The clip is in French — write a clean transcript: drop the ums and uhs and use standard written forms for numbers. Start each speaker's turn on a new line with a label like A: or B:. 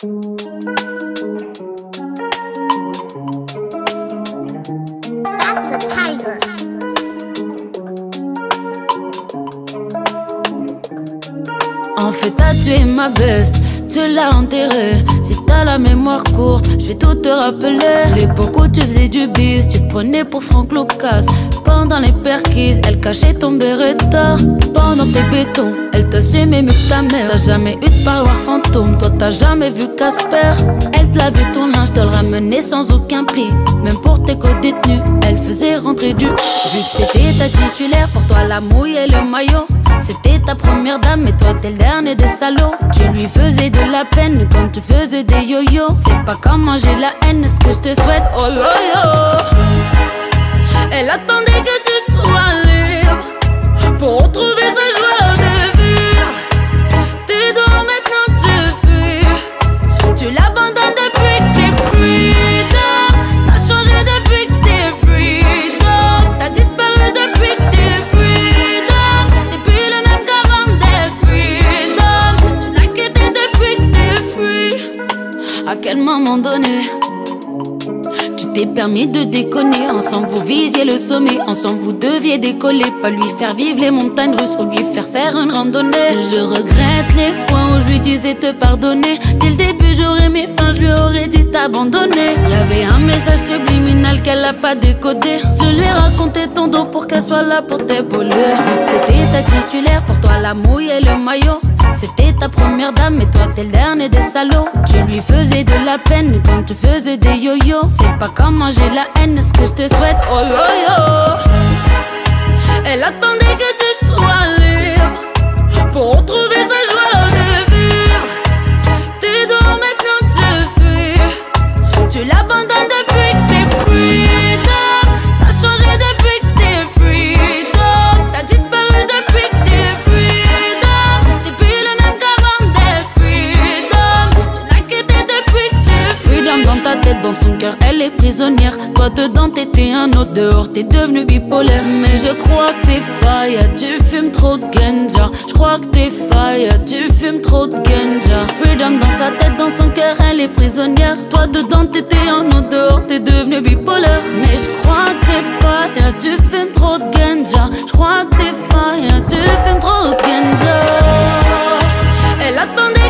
A: That's a tiger.
B: En fait, tu es ma best, tu l'as enterré. Si t'as la mémoire courte, je vais tout te rappeler. L'époque où tu faisais du bis, tu te prenais pour Franck Lucas. Pendant les perquises, elle cachait ton Beretta. Pendant tes bétons, elle t'assumait mieux que ta mère. T'as jamais eu de parloir fantôme, toi t'as jamais vu Casper. Elle te lavait ton linge, te le ramenait sans aucun pli. Même pour tes co-détenus, elle faisait rentrer du. Vu que c'était ta titulaire, pour toi la mouille et le maillot. C'était ta première dame, mais toi t'es le dernier des salauds. Tu lui faisais de la peine quand tu faisais des yo-yo. C'est pas comment j'ai la haine, ce que je te souhaite, oh yo-yo. Elle attendait que tu sois libre pour retrouver sa joie de vivre. T'es dehors maintenant, tu fuis. Tu l'abandonnes depuis que t'es freedom. T'as changé depuis que t'es freedom. T'as disparu depuis que t'es freedom. T'es plus le même qu'avant d'être freedom. Tu l'as quitté depuis que t'es free. À quel moment donné t'es permis de déconner? Ensemble vous visiez le sommet, ensemble vous deviez décoller. Pas lui faire vivre les montagnes russes ou lui faire une randonnée. Je regrette les fois où je lui disais te pardonner. Dès le début j'aurais mes fins, je lui aurais dit t'abandonner. Y'avait un message subliminal qu'elle a pas décodé. Je lui ai raconté ton dos pour qu'elle soit là pour t'épauler. Vu que c'était ta titulaire, pour toi la mouille et le maillot. C'était ta première dame, mais toi t'es le dernier des salauds. Tu lui faisais de la peine quand tu faisais des yo-yo. C'est pas comment j'ai la haine, ce que je te souhaite, oh yo-yo. Elle attendait que tu sois libre pour retrouver sa joie de vivre. T'es dehors maintenant, tu fuis. Tu l'abandonnes depuis que t'es freedom. T'as changé depuis que t'es freedom. T'as disparu depuis que t'es freedom. T'es plus le même qu'avant d'être freedom. Tu l'as quitté depuis que t'es freedom. Dans ta tête, dans son cœur, elle est prisonnière. Toi dedans t'étais un autre, dehors t'es devenu bipolaire. Mais je crois que t'es faille, tu fumes trop de ganja. Je crois que t'es faille, tu fumes trop de ganja. Freedom dans sa tête, dans son cœur, elle est prisonnière. Toi dedans t'étais un autre, dehors t'es devenu bipolaire. Mais je crois que t'es faille, tu fumes trop de ganja. Je crois que t'es faille, tu fumes trop de ganja. Elle attendait